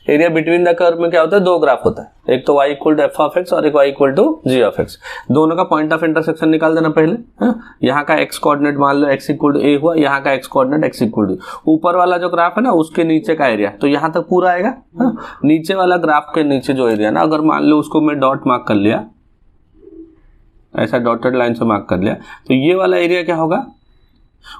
Area between the curve में क्या होता है, दो ग्राफ होता है, एक तो y equal to F of X और एक y equal to G of X. दोनों का पॉइंट ऑफ इंटरसेक्शन निकाल देना पहले। यहाँ का x कोऑर्डिनेट मान लो x इक्वल टू a हुआ, यहाँ का x coordinate x equal to, ऊपर वाला जो ग्राफ है ना उसके नीचे का एरिया, तो यहाँ तक पूरा आएगा। नीचे वाला ग्राफ के नीचे जो एरिया ना, अगर मान लो उसको मैं डॉट मार्क कर लिया, ऐसा डॉटेड लाइन से मार्क कर लिया, तो ये वाला एरिया क्या होगा,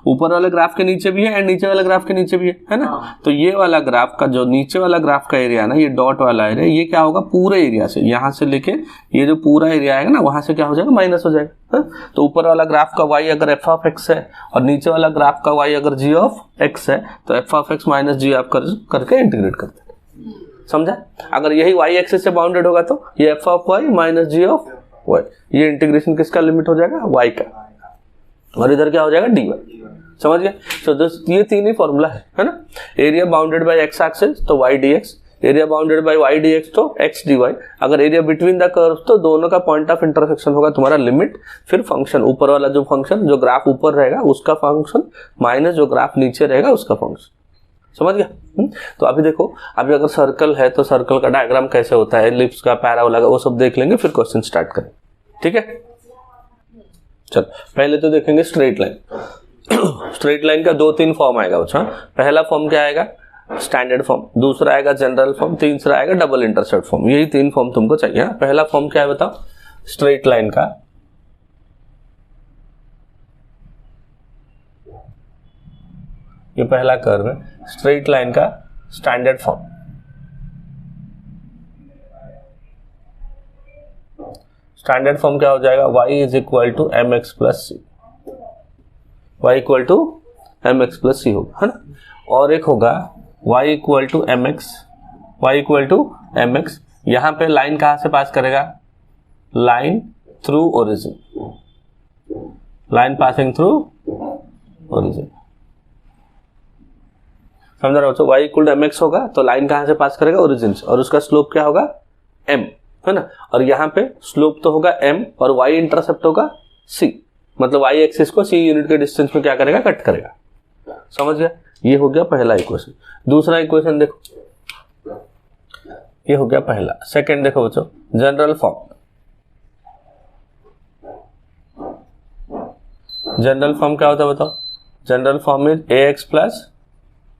ऊपर वाले ग्राफ के नीचे भी है एंड नीचे वाले ग्राफ के नीचे भी है ना। तो ये वाला ग्राफ का जो नीचे वाला ग्राफ का एरिया ना, ये डॉट वाला एरिया, ये क्या होगा, पूरे एरिया से यहाँ से लेके ये जो पूरा एरिया आएगा ना, वहां से क्या हो जाएगा, माइनस हो जाएगा। तो ऊपर वाला ग्राफ का y अगर एफ ऑफ एक्स है और नीचे वाला ग्राफ का y अगर जी ऑफ एक्स है, तो F of X minus G of करके इंटीग्रेट करते हैं, समझा। अगर यही y एक्सिस से बाउंडेड होगा तो ये F of y minus G of y, ये इंटीग्रेशन किसका लिमिट हो जाएगा, y का, और इधर क्या हो जाएगा, dy। समझ गए। तो ये तीन ही फॉर्मूला है ना। Area bounded by x axis तो y dx, area bounded by y dx तो x dy। अगर एरिया बिटवीन द कर्व्स तो दोनों का पॉइंट ऑफ इंटरसेक्शन होगा तुम्हारा लिमिट, फिर फंक्शन ऊपर वाला जो फंक्शन जो ग्राफ ऊपर रहेगा उसका फंक्शन माइनस जो ग्राफ नीचे रहेगा उसका फंक्शन। समझ गया। तो अभी देखो, अभी अगर सर्कल है तो सर्कल का डायग्राम कैसे होता है, एलिप्स का, पैराबोला का, वो सब देख लेंगे, फिर क्वेश्चन स्टार्ट करें, ठीक है। चल पहले तो देखेंगे स्ट्रेट लाइन। स्ट्रेट लाइन का दो तीन फॉर्म आएगा बच्चा। पहला फॉर्म क्या आएगा, स्टैंडर्ड फॉर्म, दूसरा आएगा जनरल फॉर्म, तीसरा आएगा डबल इंटरसेप्ट फॉर्म। यही तीन फॉर्म तुमको चाहिए। पहला फॉर्म क्या है बताओ, स्ट्रेट लाइन का। ये पहला कर्व है, स्ट्रेट लाइन का स्टैंडर्ड फॉर्म। स्टैंडर्ड फॉर्म क्या हो जाएगा, y is equal to M X plus C, y equal to M X plus C होगा, है ना। और एक होगा y equal to M X, Y equal to M X. यहां पे लाइन कहां से पास करेगा, line through origin, line passing through origin, समझ रहे हो। y equal to M X होगा तो लाइन कहां से पास करेगा, ओरिजिन से, और उसका स्लोप क्या होगा, m, है ना। और यहाँ पे स्लोप तो होगा m और y इंटरसेप्ट होगा c, मतलब y एक्सिस को c यूनिट के डिस्टेंस में क्या करेगा, कट करेगा। समझ गया। ये हो गया पहला इक्वेशन। दूसरा इक्वेशन देखो, ये हो गया पहला। सेकंड देखो बच्चों, जनरल फॉर्म। जनरल फॉर्म क्या होता है बताओ, general form is ax plus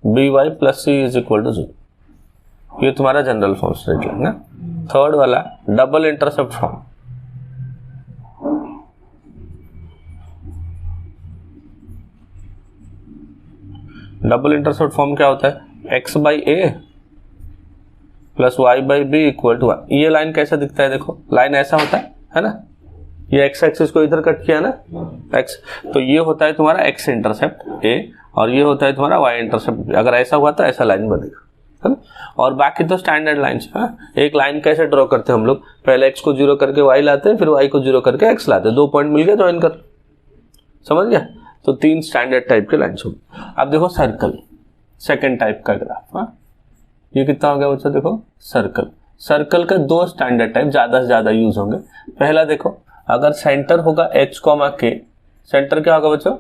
by plus c is equal to 0। ये तुम्हारा जनरल फॉर्म स्ट्रेट लाइन ना। थर्ड वाला double intercept form. Double intercept form क्या होता है, x by A plus Y by B equal to 1। ये line कैसा दिखता है, देखो लाइन ऐसा होता है ना। ये x एक्सिस को इधर कट किया ना x, तो ये होता है तुम्हारा x इंटरसेप्ट a और ये होता है तुम्हारा y इंटरसेप्ट। अगर ऐसा हुआ तो ऐसा लाइन बनेगा, है ना। और बाकी तो स्टैंडर्ड लाइंस है। एक लाइन कैसे ड्रॉ करते हैं हम लोग, पहले x को 0 करके y लाते हैं, फिर y को 0 करके x लाते हैं, 2 पॉइंट मिल गया, ज्वाइन कर। समझ गया। तो 3 स्टैंडर्ड टाइप के लाइन्स होंगे। अब देखो सर्कल, सेकंड टाइप का ग्राफ। ये कितना हो गया बच्चों, देखो सर्कल। सर्कल का 2 स्टैंडर्ड टाइप ज्यादा से ज्यादा यूज होंगे। पहला देखो, अगर सेंटर होगा h, k, सेंटर क्या होगा बच्चों,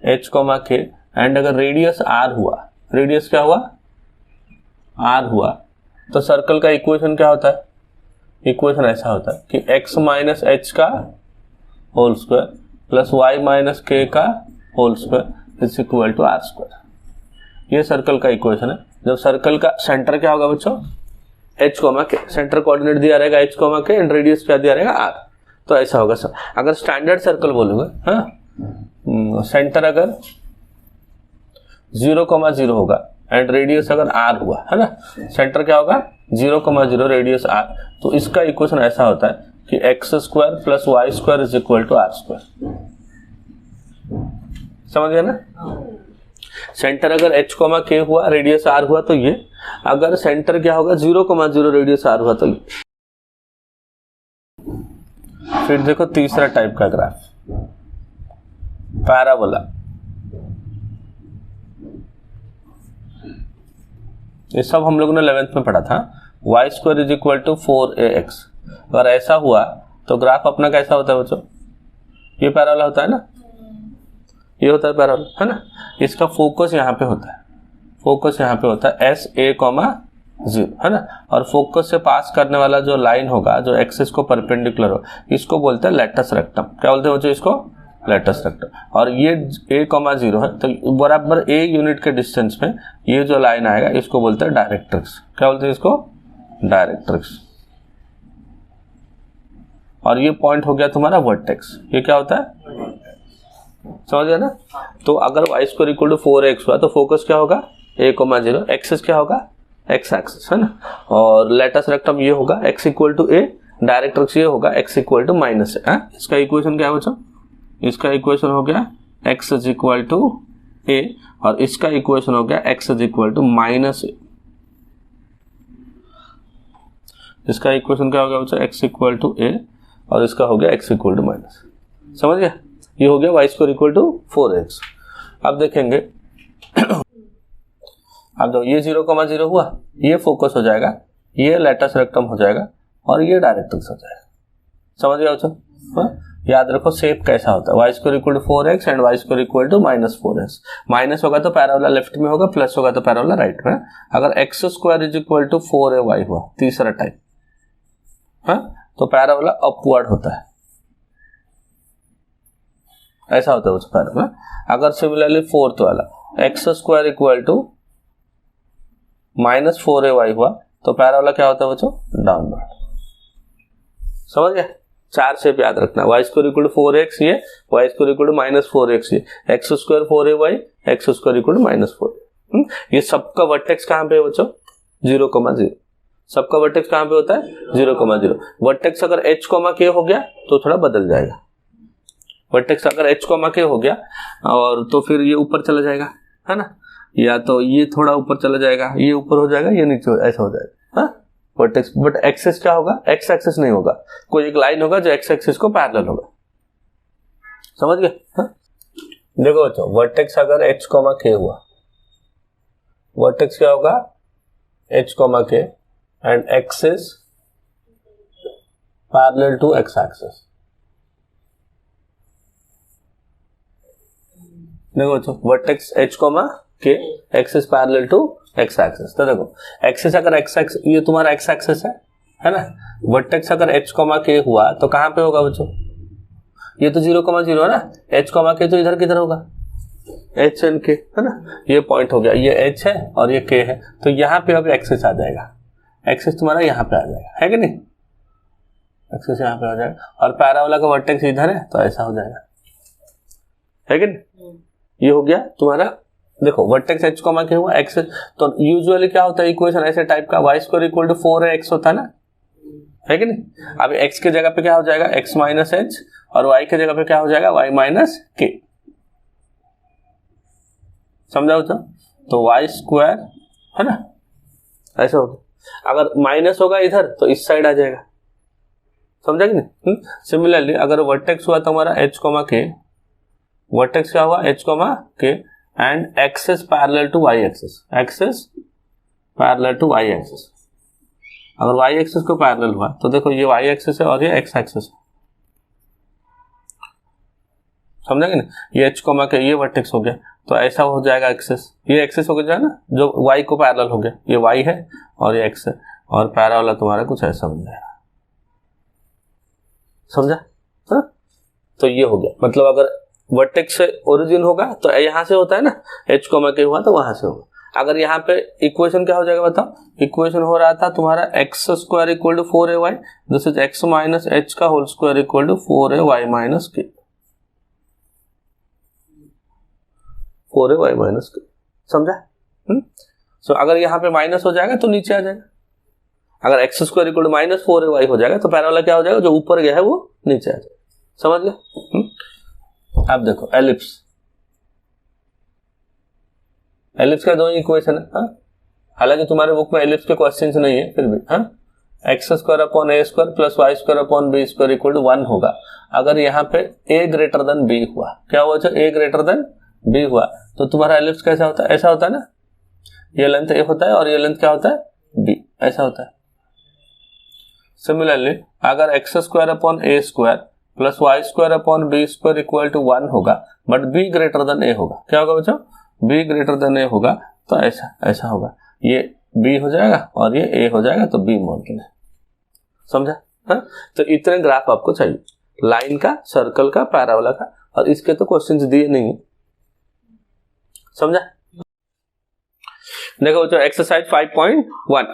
h, k, एंड अगर रेडियस r हुआ, रेडियस क्या हुआ, r हुआ, तो सर्कल का इक्वेशन क्या होता है, इक्वेशन ऐसा होता है कि x माइनस h का whole square plus y minus k का whole square is equal to r square. ये सर्कल का इक्वेशन है। जब सर्कल का सेंटर क्या होगा बच्चों, h, k, सेंटर कोऑर्डिनेट दिया रहेगा h, k, एंड रेडियस क्या दिया रहेगा r, तो ऐसा होगा सर। अगर स्टैंडर्ड सर्कल बोलोगे, हाँ, सेंटर अगर 0,0 होगा एंड रेडियस अगर r हुआ, है ना, सेंटर क्या होगा 0,0, रेडियस r, तो इसका इक्वेशन ऐसा होता है कि x square plus Y square is equal to r square. समझ गया ना। सेंटर अगर h, k हुआ, रेडियस r हुआ तो ये, अगर सेंटर क्या होगा 0,0, रेडियस r हुआ तो ये। फिर देखो तीसरा टाइप का ग्राफ, पैराबोला। ये सब हम लोगों ने 11th में पढ़ा था। y square is equal to 4ax। अगर ऐसा हुआ तो ग्राफ अपना कैसा होता है बच्चों, ये पैराबोला होता है ना, ये होता है पैराबोला, है ना। इसका फोकस यहाँ पे होता है, फोकस यहाँ पे होता है एस ए कॉमा 0, है ना। और फोकस से पास करने वाला जो लाइन होगा, जो एक्सिस को परपेंडिकुलर हो, इसको बोलते हैं लेटस रेक्टम। क्या बोलते हैं बच्चों इसको? Latus rectum. और ये a,0 है, तो बराबर a यूनिट के डिस्टेंस में ये जो लाइन आएगा इसको बोलते हैं डायरेक्ट्रिक्स। क्या बोलते हैं इसको? डायरेक्ट्रिक्स। और ये पॉइंट हो गया तुम्हारा वर्टेक्स। ये क्या होता है? समझ गया ना। तो अगर y² इक्वल टू 4x हुआ तो फोकस क्या होगा? a,0, एक्सिस क्या होगा? x एक्सिस, है ना। और लेटस रेक्टम ये होगा x equal to a, directrix ये होगा x इक्वल टू -a। इसका इक्वेशन क्या है बच्चों? इसका इक्वेशन हो गया x is equal to a, और इसका इक्वेशन हो गया x is equal to -a। इसका इक्वेशन क्या हो गया बच्चों? x इक्वल टू a, और इसका हो गया x इक्वल टू -a। समझ गया? ये हो गया y² इक्वल टू 4x। अब देखेंगे अब दो, ये 0,0 हुआ, ये फोकस हो जाएगा, ये लेटस रेक्टम हो जाएगा, और ये डायरेक्ट्रिक्स हो जाएगा। समझ गया बच्चों? याद रखो शेप कैसा होता है, y² equal to 4x and y² equal to -4x। Minus होगा तो पैराबोला लेफ्ट में होगा, प्लस होगा तो पैराबोला राइट में। अगर x² is equal to 4ay हुआ, तीसरा टाइप, तो पैराबोला अपवर्ड होता है, ऐसा होता है उस पैराबोला। अगर सिमिलरली फोर्थ वाला x² इक्वल टू -4ay हुआ तो पैराबोला क्या होता है बच्चों? डाउनवर्ड। समझ गया? 4 शेप याद रखना, y² इक्वल टू 4x ये, y² इक्वल टू -4x ये, x² 4ay, x² equal to -4। ये सबका वर्टेक्स कहाँ पे है बच्चों? 0,0। सबका वर्टेक्स कहाँ पे होता है? 0,0। वर्टेक्स अगर h, k हो गया तो थोड़ा बदल जाएगा। वर्टेक्स अगर h, k हो गया और तो फिर ये ऊपर चला जाएगा, है ना, या तो ये थोड़ा ऊपर चला जाएगा, ये ऊपर हो जाएगा, ये नीचे ऐसा हो जाएगा, हाँ वर्टेक्स। बट एक्सिस क्या होगा? एक्स एक्सिस नहीं होगा, कोई एक लाइन होगा जो एक्स एक्सिस को पैरेलल होगा। समझ गए? देखो बच्चों, वर्टेक्स अगर h, k हुआ, वर्टेक्स क्या होगा? h, k and axis parallel to X axis. देखो बच्चों, vertex h, k, axis parallel to X axis. तो देखो एक्सिस अगर एक्स एक्सिस, ये तुम्हारा एक्स एक्सिस है ना। वर्टेक्स अगर h, k हुआ तो कहां पे होगा बच्चों? ये तो 0,0 है ना, h, k तो इधर किधर होगा? h एंड k, है ना। ये पॉइंट हो गया, ये h है और ये k है, तो यहाँ पे अब एक्सिस आ जाएगा। एक्सिस तुम्हारा यहाँ पे आ जाएगा, है कि नहीं? एक्सिस यहाँ पे आ जाएगा, और पैराबोला का वर्टेक्स इधर है तो ऐसा हो जाएगा, है कि नहीं? ये हो गया तुम्हारा। देखो वर्टेक्स h, k हुआ, एक्सिस, तो यूजुअली क्या होता है इक्वेशन ऐसे टाइप का, y² इक्वल टू 4x होता है ना, है कि नहीं? अब x के जगह पे क्या हो जाएगा? x माइनस h, और y के जगह पे क्या हो जाएगा? y minus k। समझा बच्चों? तो y², है ना, ऐसा होगा। अगर माइनस होगा इधर तो इस साइड आ जाएगा। समझा कि नहीं? सिमिलरली अगर वर्टेक्स हुआ तुम्हारा h, k, वर्टेक्स क्या हुआ? h, k and axis parallel to y axis, axis parallel to y axis. अगर y एक्सिस को पैरेलल हुआ तो देखो ये y एक्सिस है और ये x एक्सिस है। समझा कि नहीं? ये h, k, ये वर्टेक्स हो गया, तो ऐसा हो जाएगा एक्सिस, ये एक्सिस हो गया ना जो y को पैरेलल हो गया, ये y है और ये x है, और पैराबोला तुम्हारा कुछ ऐसा बन जाएगा। समझा? हाँ, तो ये हो गया। मतलब अगर वर्टेक्स से ओरिजिन होगा तो यहां से होता है ना, h, k हुआ तो वहां से होगा। अगर यहाँ पे इक्वेशन क्या हो जाएगा बताओ? इक्वेशन हो रहा था तुम्हारा x² equal to 4ay, this is x minus h का whole square equal to 4ay minus k, 4ay minus k। समझा? सो अगर यहाँ पे माइनस हो जाएगा तो नीचे आ जाएगा। अगर x² इक्वल टू -4ay हो जाएगा तो पैराबोला क्या हो जाएगा? जो ऊपर गया है वो नीचे आ जाएगा। समझ गए? अब देखो एलिप्स, एलिप्स का दो इक्वेशन है, हालांकि तुम्हारे बुक में एलिप्स के क्वेश्चंस नहीं है, फिर भी x² upon a² plus y² upon b² equal to 1 होगा। अगर यहाँ पे a ग्रेटर देन b हुआ, क्या हुआ? a ग्रेटर देन b हुआ तो तुम्हारा एलिप्स कैसा होता है? ऐसा होता है ना, ये लेंथ a होता है और ये लेंथ क्या होता है? b, ऐसा होता है। सिमिलरली अगर x² upon a² plus y² upon b² equal to 1 होगा, but b greater than a होगा, क्या होगा बच्चों? b ग्रेटर देन a होगा, तो ऐसा ऐसा होगा। ये बी हो जाएगा और ये ए हो जाएगा, तो बी मॉडल है। समझा? हाँ, तो इतने ग्राफ आपको चाहिए, लाइन का, सर्कल का, पैराबोला का, और इसके तो क्वेश्चंस दिए नहीं है। समझा? देखो बच्चों, exercise 5.1,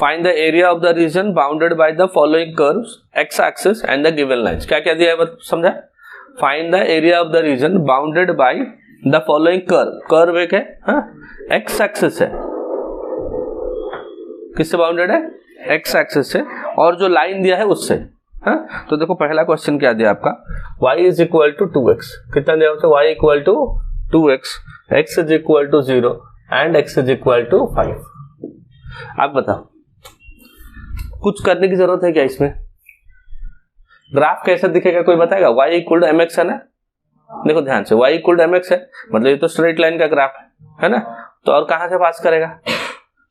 find the area of the reason bounded by the following curves x axis and the given lines. क्या क्या दिया है समझा? Find the area of the reason bounded by the following curve. Curve एक है, हाँ, एक्स एक्सिस है, किससे बाउंडेड है? एक्स एक्सिस से, और जो लाइन दिया है उससे। हाँ, तो देखो पहला क्वेश्चन क्या दिया आपका, y is equal to 2x, कितना दिया होता है? y equal to 2x, x is equal to 0 and x is equal to 5। आप बताओ, कुछ करने की जरूरत है क्या इसमें? ग्राफ कैसा दिखेगा कोई बताएगा? y इक्वल टू mx है ना, देखो ध्यान से, y इक्वल टू mx है, मतलब ये तो स्ट्रेट लाइन का ग्राफ है ना, तो और कहां से पास करेगा?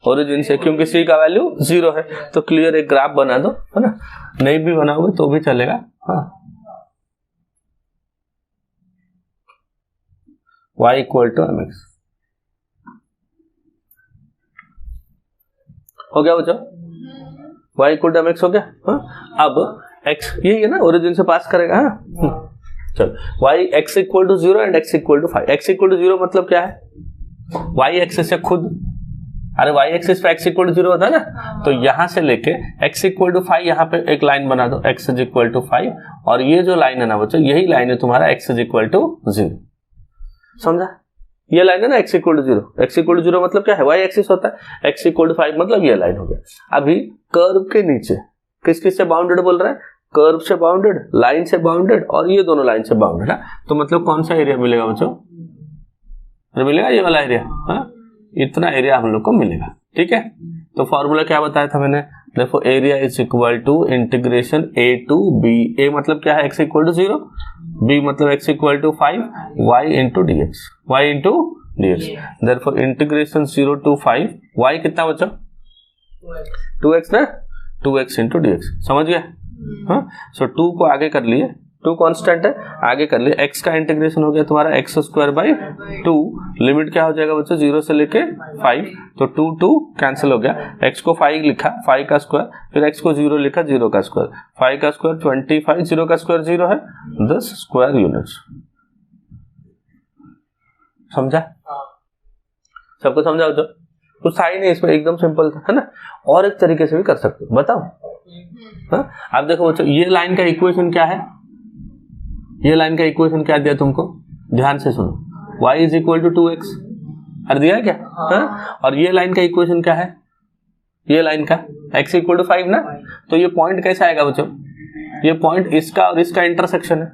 ओरिजिन से, क्योंकि c का वैल्यू 0 है, तो क्लियर एक ग्राफ बना दो, है ना, नहीं भी बनाओगे तो भी चलेगा। हाँ, y इक्वल टू mx हो गया बच्चों, y इक्वल टू mx हो गया। हाँ, अब x यही है ना, ओरिजिन से पास करेगा। हाँ, चलो y x equal to 0 and x equal to 5। x equal to 0 मतलब क्या है? y एक्सिस से खुद, अरे y एक्सिस पे x इक्वल टू 0 होता है ना, तो यहां से लेके x इक्वल टू 5 यहाँ पे एक लाइन बना दो, x इज इक्वल टू 5, और ये जो लाइन है ना बच्चों, यही लाइन है तुम्हारा x इज इक्वल टू 0। समझा? ये लाइन है ना x equal to 0, x equal to 0 मतलब क्या है? y एक्सिस होता है, x इक्वल टू 5 मतलब ये लाइन हो गया। अभी कर्व के नीचे किस किस से बाउंडेड बोल रहा है? कर्व से बाउंडेड, लाइन से बाउंडेड, और ये दोनों लाइन से बाउंडेड है, तो मतलब कौन सा एरिया मिलेगा बच्चों? मिलेगा ये वाला एरिया। हाँ, इतना एरिया हम लोग को मिलेगा। ठीक है, तो फॉर्मूला क्या बताया था मैंने? देखो, area is equal to integration a to b। a मतलब क्या है? x इक्वल टू 0, b मतलब x equal to 5, y into dx, y into dx। Therefore integration 0 to 5, y कितना बचा? 2x ना, 2x इंटू dx। समझ गया? हाँ, सो 2 को आगे कर लिए, 2 कांस्टेंट है, आगे कर लिए, x का इंटीग्रेशन हो गया तुम्हारा x स्क्वायर बाई 2, लिमिट क्या हो जाएगा बच्चों? 0 से लेके 5, तो 2 2 कैंसिल हो गया, x को 5 लिखा, 5 का स्क्वायर, फिर x को 0 लिखा, 0 का स्क्वायर, 5 का स्क्वायर 25, 0 का स्क्वायर 0 है, 10 स्क्वायर यूनिट्स। समझा? सबको समझा बच्चों? कुछ था ही नहीं इसमें, एकदम सिंपल था, है ना। और एक तरीके से भी कर सकते हो, बताओ। हाँ, आप देखो बच्चों, ये लाइन का इक्वेशन क्या है? ये लाइन का इक्वेशन क्या दिया तुमको? ध्यान से सुनो, y is equal to 2x, अरे दिया है क्या? हाँ? और ये लाइन का इक्वेशन क्या है? ये लाइन का x इक्वल टू 5 ना, तो ये पॉइंट कैसे आएगा बच्चों? ये पॉइंट इसका और इसका इंटरसेक्शन है,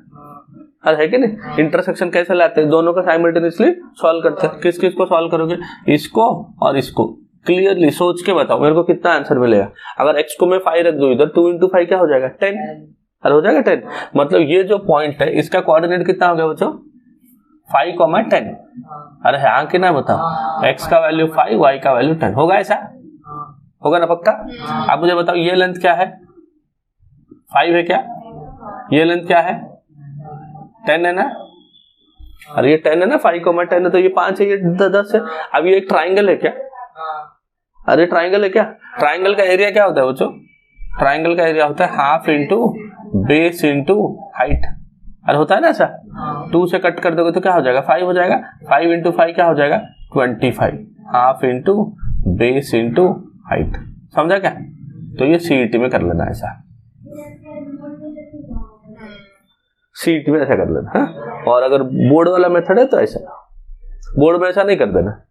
अरे है कि नहीं? इंटरसेक्शन कैसे लाते हैं? दोनों का साइमल्टेनियसली सॉल्व करते हैं। किस किस को सॉल्व करोगे? इसको और इसको। क्लियरली सोच के बताओ मेरे को कितना आंसर मिलेगा। अगर x को मैं 5 रख दूं इधर, 2 इंटू 5 क्या हो जाएगा? 10, अरे हो जाएगा 10। मतलब ये जो पॉइंट है इसका कोऑर्डिनेट कितना हो गया बच्चों? 5, 10। अरे हाँ कि ना बताओ, x का वैल्यू 5, y का वैल्यू 10 होगा, ऐसा होगा ना पक्का? आप मुझे बताओ, ये लेंथ क्या है? 5 है क्या? ये लेंथ क्या है? 10 है ना? अरे ये 10 है ना, 5, 10 है, तो ये 5 है, ये 10 है। अब ये एक ट्राइंगल है क्या? अरे ट्राइंगल है क्या? ट्राइंगल का एरिया क्या होता है बच्चों? ट्राइंगल का एरिया होता है half into base into height. अरे होता है ना ऐसा? 2 से कट कर दोगे तो क्या हो जाएगा? 5 हो जाएगा। 5 इंटू 5 क्या हो जाएगा? 25, half into base into height. समझा क्या? तो ये सीईटी में कर लेना ऐसा, सीईटी में ऐसा कर लेना। हाँ? और अगर बोर्ड वाला मेथड है तो ऐसा, बोर्ड में ऐसा नहीं कर देना,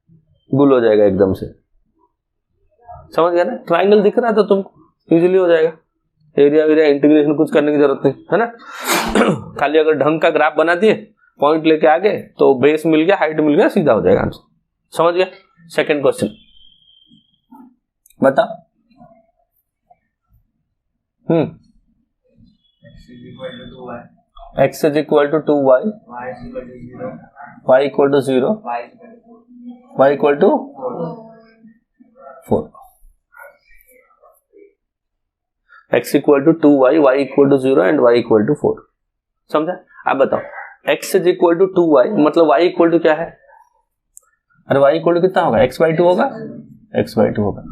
गुल हो जाएगा एकदम से। समझ गया ना? ट्राइंगल दिख रहा है तो तुमको इजीली हो जाएगा। एरिया वेरिया इंटीग्रेशन कुछ करने की जरूरत नहीं है ना। खाली अगर ढंग का ग्राफ बना दिए, पॉइंट लेके आगे, तो बेस मिल गया, हाइट मिल गया, सीधा हो जाएगा आंसर। समझ गया? सेकंड क्वेश्चन बता। x is equal to 2y, y equal to 0, y equal to 4। x equal to 2y, y equal to 0 and y equal to 4। समझा? आप बताओ, x is equal to 2y मतलब y इक्वल टू क्या है? अरे y equal to कितना होगा? x by 2 होगा। x/2 होगा।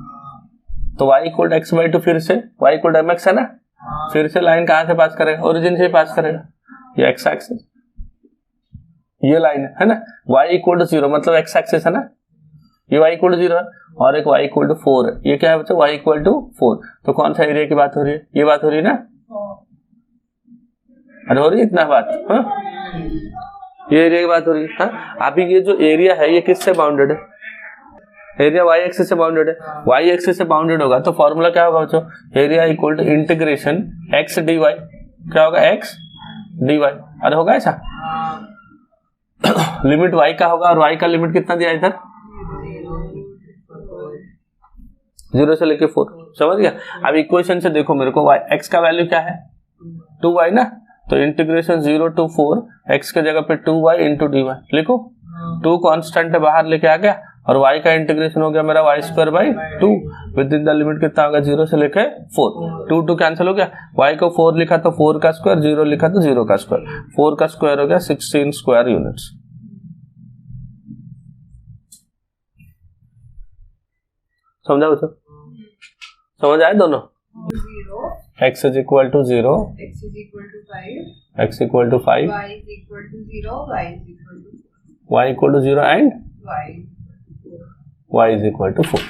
तो y इक्वल टू x/2 फिर से y इक्वल टू mx है ना, फिर से लाइन कहां से पास करेगा, ओरिजिन से पास करेगा, ये x एक्सिस, ये लाइन है ना, y इक्वल टू 0 मतलब x एक्सिस है ना, ये y इक्वल टू 0 है और एक y इक्वल टू 4 है, ये क्या है बच्चों y इक्वल टू 4। तो कौन सा एरिया की बात हो रही है, ये बात हो रही है ना, अरे हो रही है इतना बात, हाँ ये एरिया की बात हो रही है। हाँ अभी ये जो एरिया है ये किससे बाउंडेड है, एरिया y एक्सिस से बाउंडेड है, y एक्सिस से बाउंडेड होगा तो फॉर्मूला क्या होगा बच्चों, area equal to integration x dy, क्या होगा x dy, अरे होगा ऐसा लिमिट y का होगा और y का लिमिट कितना दिया इधर 0 से लेके 4, समझ गया। अब इक्वेशन से देखो मेरे को x का वैल्यू क्या है 2y ना, तो इंटीग्रेशन 0 to 4 x के जगह पे 2y इंटू dy लिखो, 2 कांस्टेंट है बाहर लेके आ गया और y का इंटीग्रेशन हो गया मेरा y²/2 with in the limit कितना होगा 0 से लेके 4, 2 कैंसिल हो गया, y को 4 लिखा तो 4 का स्क्वायर, 0 लिखा तो 0 का स्क्वायर, 4 का स्क्वायर हो गया 16 स्क्वायर यूनिट्स। समझा बच्चों, समझ आए दोनों, x is equal to 0, x is equal to 5, x equal to 5, y is equal to 0, y equal to 0 and y is equal to 4।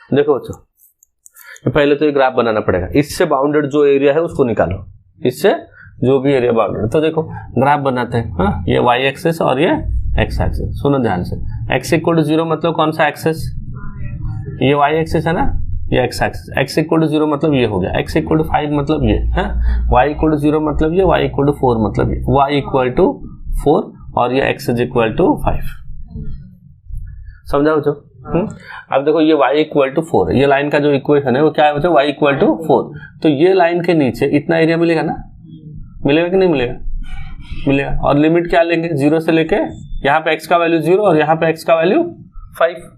देखो बच्चों पहले तो ये ग्राफ बनाना पड़ेगा, इससे बाउंडेड जो एरिया है उसको निकालो, इससे जो भी एरिया बाउंडेड, तो देखो ग्राफ बनाते हैं। हाँ ये y एक्सिस और ये x एक्सिस, सुनो ध्यान से, x इक्वल टू 0 मतलब कौन सा एक्सिस, ये y एक्सिस है ना, ये x axis, x equal to 0 मतलब ये हो गया, x इक्वल टू 5 मतलब ये है, y इक्वल टू 0 मतलब ये, y इक्वल टू 4 मतलब ये, y इक्वल टू 4 और ये x इज इक्वल टू 5। समझा बच्चों? अब देखो ये y इक्वल टू 4 है, ये लाइन का जो इक्वेशन है वो क्या है बच्चों, y इक्वल टू 4, तो ये लाइन के नीचे इतना एरिया मिलेगा ना, मिलेगा कि नहीं मिलेगा, मिलेगा, और लिमिट क्या लेंगे 0 से लेके, यहाँ पे x का वैल्यू 0 और यहाँ पे x का वैल्यू 5,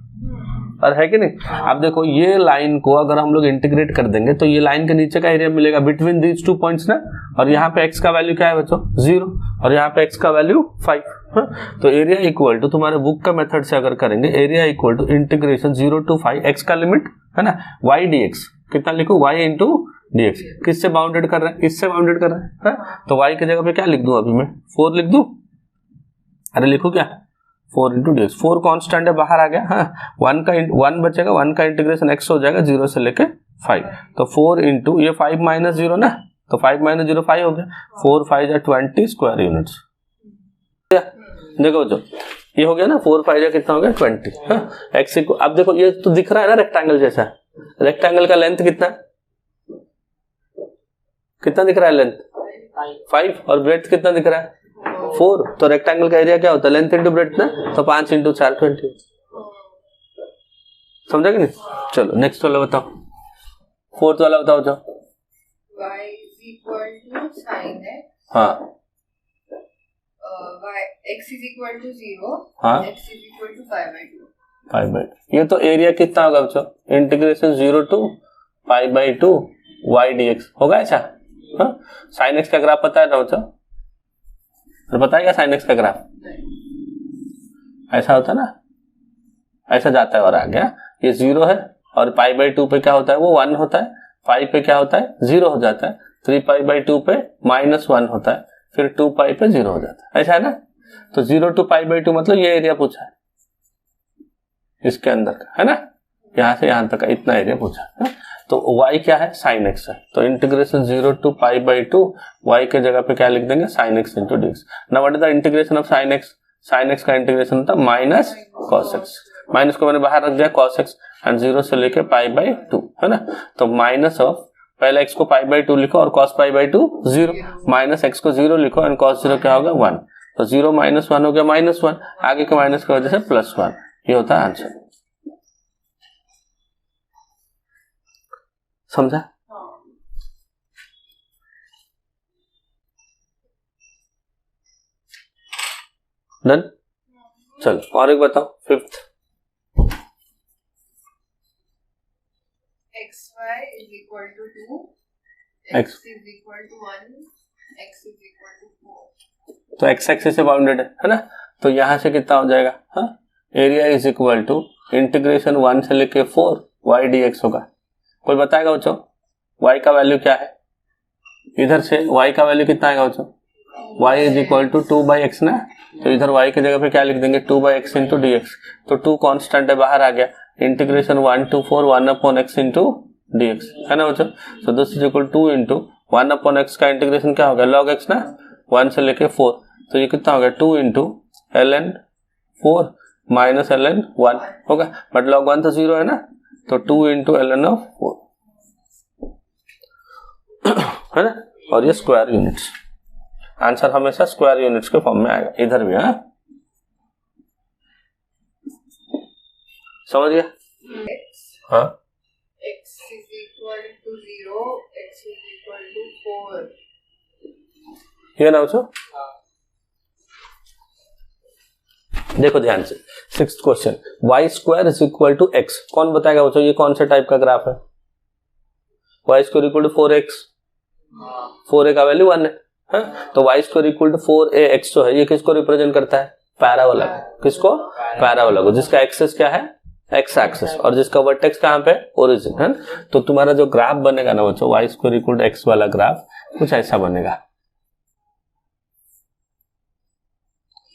और है कि नहीं। अब देखो ये लाइन को अगर हम लोग इंटीग्रेट कर देंगे तो ये लाइन के नीचे का एरिया मिलेगा बिटवीन दीज 2 पॉइंट्स ना, और यहाँ पे x का वैल्यू क्या है बच्चों 0 और यहाँ पे x का वैल्यू 5, तो एरिया इक्वल टू तुम्हारे बुक का मेथड से अगर करेंगे, area equal to integration 0 to 5 x का लिमिट है ना, y dx कितना लिखो, y इंटू dx, किससे बाउंडेड कर रहे हैं, इससे बाउंडेड कर रहे हैं, तो y की जगह पे क्या लिख दूं अभी मैं 4 लिख दूं, अरे लिखो क्या 4 इंटू dx, 4 कांस्टेंट है बाहर आ गया, हाँ 1 बचेगा, 1 का इंटीग्रेशन x हो जाएगा 0 से लेके 5, तो 4 इंटू ये 5 माइनस 0 ना, तो 5 माइनस 0 5 हो गया, 4 5 जा 20 स्क्वायर यूनिट्स। देखो जो ये हो गया ना 4 5 जा कितना हो गया 20, हाँ x को, अब देखो ये तो दिख रहा है ना रेक्टेंगल जैसा, रेक्टेंगल का लेंथ कितना, कितना दिख रहा है लेंथ 5 और ब्रेड्थ कितना दिख रहा है 4, तो रेक्टेंगल का एरिया क्या होता है लेंथ इंटू ब्रेड्थ ना, तो 5 इंटू 4 20, समझा कि नहीं। चलो नेक्स्ट वाला बताओ, फोर्थ वाला बताओ जो y is equal to sin x, हाँ x is equal to 0, हाँ x is equal to 5/2, 5/2, ये तो एरिया कितना होगा बच्चों, इंटीग्रेशन 0 to 5/2 y dx होगा ऐसा, हाँ साइन एक्स का ग्राफ पता है ना बच्चों, बताएगा साइन एक्स का ग्राफ ऐसा होता है ना, ऐसा जाता है और आ गया, ये 0 है और π/2 पे क्या होता है वो 1 होता है, 5 पे क्या होता है 0 हो जाता है, 3π/2 पे -1 होता है, फिर 2π पे 0 हो जाता है, ऐसा है ना। तो 0 to π/2 मतलब ये एरिया पूछा है इसके अंदर का, है ना, यहां से यहां तक का इतना एरिया पूछा है, तो y क्या है साइन x है, तो इंटीग्रेशन 0 to π/2 y के जगह पे क्या लिख देंगे sine x into dx। Now what is the integration of sine x, sine x का इंटीग्रेशन होता है माइनस cos x, माइनस को मैंने बाहर रख दिया cos x एंड 0 से लेके π/2 है ना, तो माइनस ऑफ पहले x को π/2 लिखो और cos π/2 0, माइनस x को 0 लिखो एंड cos 0 क्या होगा 1, तो 0 - 1 हो गया -1, आगे के माइनस की वजह से +1, ये होता है आंसर। समझा? डन। चलो और एक बताओ fifth, xy is equal to 2, x is equal to 1, x is equal to 4, तो x एक्सिस से बाउंडेड है ना, तो यहां से कितना हो जाएगा, हाँ area is equal to integration 1 से लेके 4 y dx होगा। कोई बताएगा बच्चों y का वैल्यू क्या है? इधर से y का वैल्यू कितना आएगा बच्चों? y is equal to 2/x ना, तो इधर y की जगह पे क्या लिख देंगे? 2/x into d x. तो 2 कॉन्स्टेंट है, बाहर आ गया, integration 1 to 4 1/x into d x, है ना बच्चों। सो this is equal 2 into 1/x का इंटीग्रेशन क्या होगा? log x ना, 1 से लेके 4, तो ये कितना होगा? 2 इंटू ln 4 माइनस ln 1 होगा, बट log 1 तो 0 है ना, तो 2 इंटू ln ऑफ 4, है ना। और ये स्क्वायर यूनिट्स, आंसर हमेशा स्क्वायर यूनिट्स के फॉर्म में आएगा, इधर भी। हाँ समझ गया? हाँ, x is equal to 0, x is equal to 4. ये ना बच्चों, देखो ध्यान से, 6th question, y square is equal to x। कौन बताएगा बच्चों ये कौन से टाइप का ग्राफ है? y square equal to 4x, 4a का वैल्यू 1 है, तो y square equal to 4ax जो है ये किसको रिप्रेजेंट करता है? पैराबोला। किसको? पैराबोला को, जिसका एक्सिस क्या है? x एक्सिस, और जिसका वर्टेक्स कहाँ पे? ओरिजिन, है। तो तुम्हारा जो ग्राफ बनेगा ना बच्चों, y square equal to x वाला ग्राफ कुछ ऐसा बनेगा।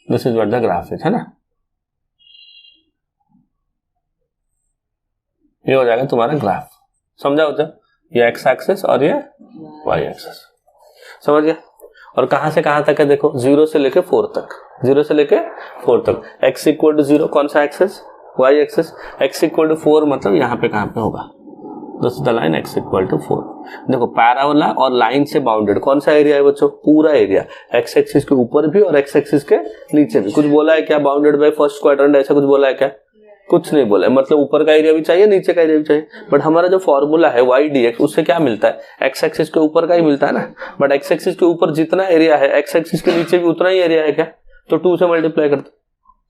This is what the graph is, है ना। ये हो जाएगा तुम्हारा ग्राफ, समझा बच्चों? ये x एक्सिस और ये y एक्सिस, समझ गया। और कहां से कहां तक है देखो, 0 से लेके 4 तक, 0 से लेके 4 तक। x इक्वल टू 0 कौन सा axis? y axis. x equal to 4 मतलब यहाँ पे कहां पे होगा? This is the line x equal to 4। देखो पैराबोला और लाइन से बाउंडेड कौन सा एरिया है बच्चों? पूरा एरिया, x एक्सिस के ऊपर भी और x एक्सिस के नीचे भी। कुछ बोला है क्या? बाउंडेड बाय फर्स्ट क्वाड्रेंट, ऐसा कुछ बोला है क्या? कुछ नहीं बोला है, मतलब ऊपर का एरिया भी चाहिए, नीचे का एरिया भी चाहिए। बट हमारा जो फॉर्मूला है y dx, उससे क्या मिलता है? x एक्सिस के ऊपर का ही मिलता है ना, बट x एक्सिस के ऊपर जितना एरिया है x एक्सिस के नीचे भी उतना ही एरिया है क्या? तो 2 से मल्टीप्लाई कर दो,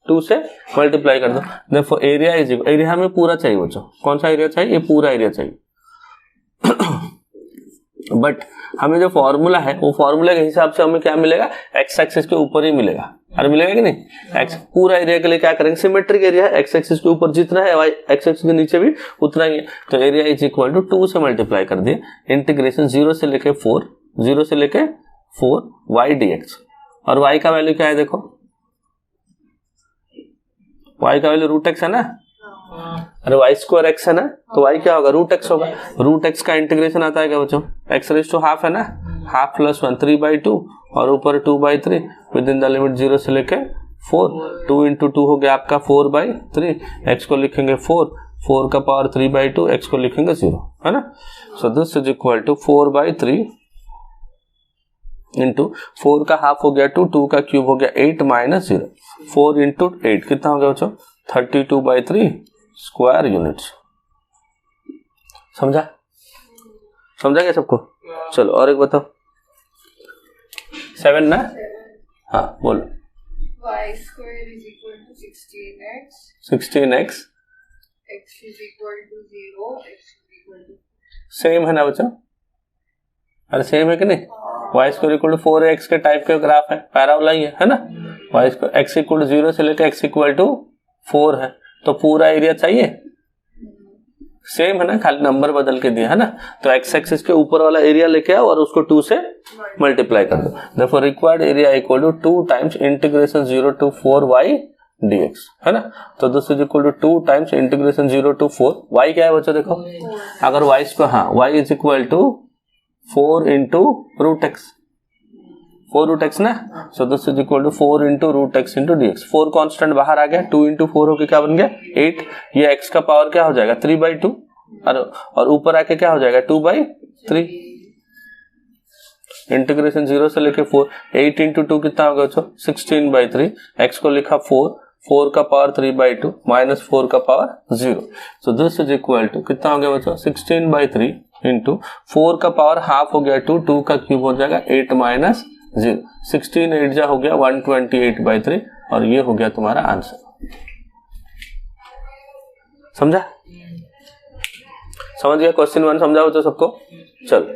2 से मल्टीप्लाई कर दो। देखो एरिया इज, एरिया हमें पूरा चाहिए बच्चों। कौन सा एरिया चाहिए? ये पूरा एरिया चाहिए। बट हमें जो फॉर्मूला है वो फॉर्मूला के हिसाब से हमें क्या मिलेगा? x एक्सिस के ऊपर ही मिलेगा। अरे मिलेगा कि नहीं? x पूरा एरिया के लिए क्या करेंगे? सिमेट्रिक एरिया है, x एक्सिस के ऊपर जितना है y x एक्सिस के नीचे भी उतना ही है। तो एरिया इज इक्वल टू 2 से मल्टीप्लाई कर दिए, इंटीग्रेशन 0 से लेके 4, 0 से लेके 4 y dx। और y का वैल्यू क्या है देखो, y का वैल्यू रूट x है ना। अरे y स्क्वायर x है ना, तो y क्या होगा? रूट x होगा। रूट x का इंटीग्रेशन आता है क्या बच्चों? x रेज़ टू हाफ है ना, हाफ प्लस 1 3/2 और ऊपर 2/3 विद इन द लिमिट 0 से लेके 4। 2 इंटू 2 हो गया आपका 4/3, x को लिखेंगे 4, 4 का पावर 3/2, x को लिखेंगे 0, है ना। So this is equal to 4/3 into 4 का हाफ हो गया 2, 2 का क्यूब हो गया 8 माइनस 0, 4 इंटू 8 कितना हो गया बच्चों? 32/3 स्क्वायर यूनिट्स। समझा? समझा क्या सबको? चलो और एक बताओ, 7 ना। हाँ बोलो। Y square is equal to 16x. 16x X is equal to 0. X is equal to same है ना बच्चों? अरे सेम है कि नहीं? y square equal to 4x के टाइप के ग्राफ है, पैराबोला ही है ना। y square x equal to 0 से लेकर x इक्वल टू 4 है, तो पूरा एरिया चाहिए, सेम है ना, खाली नंबर बदल के दिया है ना। तो x एक्सिस के ऊपर वाला एरिया लेके आओ और उसको 2 से मल्टीप्लाई कर दो। Therefore required area equal to 2 times integration 0 to 4 y dx, है ना। तो this is equal to 2 times integration 0 to 4 y क्या है बच्चों? देखो अगर y स्क्वायर, हाँ y is equal to 4 into root x, 4 root x ना। So this is equal to 4 into root x into d x. 4 constant बाहर आ गया, 2 इंटू 4 होकर क्या बन गया? 8। ये x का पावर क्या हो जाएगा? 3/2, और ऊपर आके क्या हो जाएगा? 2/3। इंटीग्रेशन 0 से लेके 4, 8 इंटू 2 कितना होगा बच्चों? 16/3। x को लिखा 4, 4 का पावर 3/2 माइनस 4 का power 0। So this is equal to कितना हो गया बच्चों? 16/3 इंटू 4 का पावर हाफ हो गया 2, 2 का क्यूब हो जाएगा 8 माइनस 0। 16 8 जा हो गया 128/3 और ये हो गया तुम्हारा आंसर। समझा? समझ गया? क्वेश्चन 1 समझा हो तो सबको? चलो